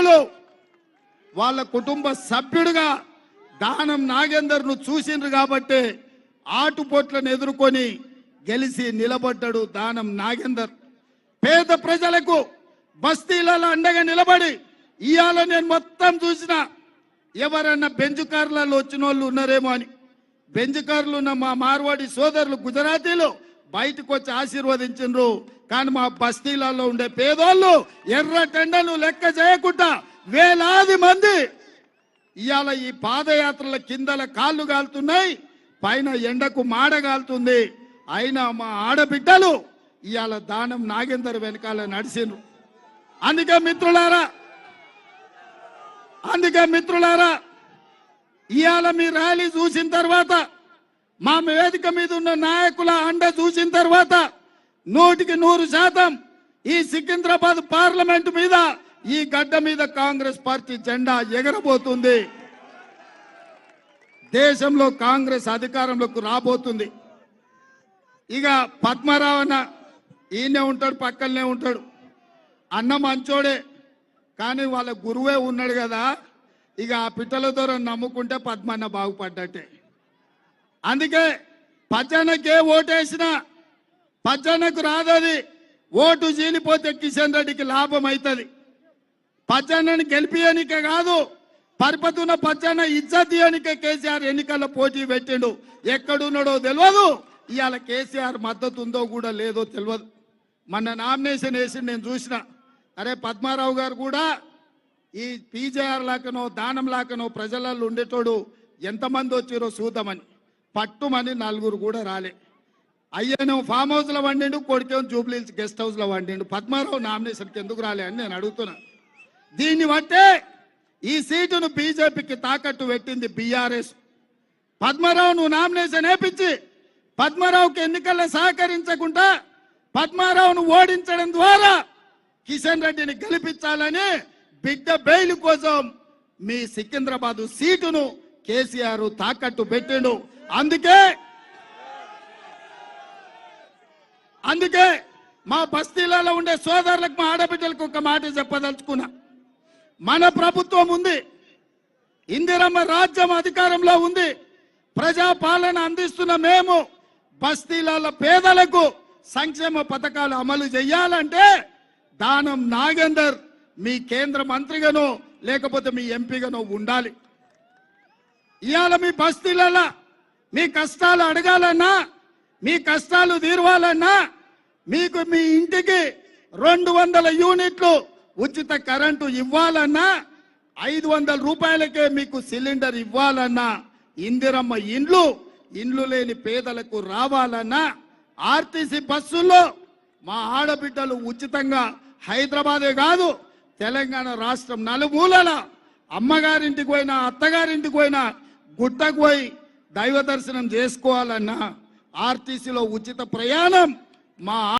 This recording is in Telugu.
నాయకులు వాళ్ళ కుటుంబ సభ్యుడిగా దానం నాగేందర్ను చూసిండ్రు కాబట్టి ఆటుపోట్లను ఎదుర్కొని గెలిచి నిలబడ్డాడు దానం నాగేందర్. పేద ప్రజలకు బస్తీలలో అండగా నిలబడి ఇవాళ నేను మొత్తం చూసిన ఎవరన్నా బెంచ్ కార్లలో వచ్చిన వాళ్ళు ఉన్నారేమో అని. బెంచ్ కార్లు ఉన్న మా మార్వాడి సోదరులు గుజరాతీలు బయటకు వచ్చి ఆశీర్వదించు. కానీ మా బస్తీలలో ఉండే పేదోళ్ళు ఎర్ర టెండను లెక్క చేయకుండా వేలాది మంది ఇవాళ ఈ పాదయాత్రల కిందల కాళ్ళు కాలుతున్నాయి, పైన ఎండకు మాడ కాలుతుంది. అయినా మా ఆడబిడ్డలు ఇవాళ దానం నాగేందర్ వెనకాల నడిచిండ్రు. అందుకే మిత్రులారా ఇవాళ మీ ర్యాలీ చూసిన తర్వాత మా వేదిక మీద ఉన్న నాయకుల అండ చూసిన తర్వాత 100% ఈ సికింద్రాబాద్ పార్లమెంటు మీద ఈ గడ్డ మీద కాంగ్రెస్ పార్టీ జెండా ఎగరబోతుంది. దేశంలో కాంగ్రెస్ అధికారంలోకి రాబోతుంది. ఇక పద్మారావు అన్న ఈయనే ఉంటాడు, పక్కనే ఉంటాడు. అన్న మంచోడే, కానీ వాళ్ళ గురువే ఉన్నాడు కదా. ఇక ఆ పిట్టల ద్వారా నమ్ముకుంటే పద్మన్న బాగుపడ్డట్టే. అందుకే పచ్చన్నకే ఓటేసినా పచ్చన్నకు రాదది. ఓటు చీలిపోతే కిషన్ రెడ్డికి లాభం అవుతుంది. పచ్చన్నని గెలిపియనికే కాదు, పరిపతున్న పచ్చన్న ఇజ్జతియనికే కేసీఆర్ ఎన్నికల్లో పోటీ పెట్టిండు. ఎక్కడున్నాడో తెలియదు, ఇవాళ కేసీఆర్ మద్దతు ఉందో కూడా లేదో తెలియదు. మొన్న నామినేషన్ వేసి నేను చూసిన, అరే పద్మారావు గారు కూడా ఈ పీజేఆర్ లాకనో దానం లాకనో ప్రజలలో ఉండేటోడు ఎంతమంది వచ్చిరో చూద్దామని పట్టుమని 4 కూడా రాలే. అయ్యేనో ఫామ్ హౌస్లో వండిండు, కొడుకేమో జూబ్లీహిల్స్ గెస్ట్ హౌస్లో వండిండు. పద్మారావు నామినేషన్కి ఎందుకు రాలే అని నేను అడుగుతున్నా. దీన్ని బట్టే ఈ సీటును బీజేపీకి తాకట్టు పెట్టింది బీఆర్ఎస్. పద్మారావును నామినేషన్ వేపించి పద్మారావుకి ఎన్నికల్లో సహకరించకుండా పద్మారావును ఓడించడం ద్వారా కిషన్ రెడ్డిని గెలిపించాలని బిడ్డ బెయిల్ కోసం మీ సికింద్రాబాద్ సీటును కేసీఆర్ తాకట్టు పెట్టిండు. అందుకే మా బస్తీలలో ఉండే సోదరులకు, మా ఆడబిడ్డలకు ఒక మాట చెప్పదలుచుకున్నా. మన ప్రభుత్వం ఉంది, ఇందిరమ్మ రాజ్యం అధికారంలో ఉంది, ప్రజాపాలన అందిస్తున్న మేము బస్తీలలో పేదలకు సంక్షేమ పథకాలు అమలు చేయాలంటే దానం నాగేందర్ మీ కేంద్ర మంత్రిగానో లేకపోతే మీ ఎంపీగానో ఉండాలి. ఇవాళ మీ బస్తీలలో మీ కష్టాలు అడగాలన్నా, మీ కష్టాలు తీరవాలన్నా, మీకు మీ ఇంటికి 200 యూనిట్లు ఉచిత కరెంటు ఇవ్వాలన్నా, 500 రూపాయలకే మీకు సిలిండర్ ఇవ్వాలన్నా, ఇందిరమ్మ ఇండ్లు లేని పేదలకు రావాలన్నా, ఆర్టీసీ బస్సుల్లో మా ఆడబిడ్డలు ఉచితంగా హైదరాబాదే కాదు తెలంగాణ రాష్ట్రం నలుమూలల అమ్మగారింటికి పోయినా అత్తగారింటికి పోయినా గుట్టకు పోయి దైవ దర్శనం చేసుకోవాలన్నా ఆర్టీసీలో ఉచిత ప్రయాణం మా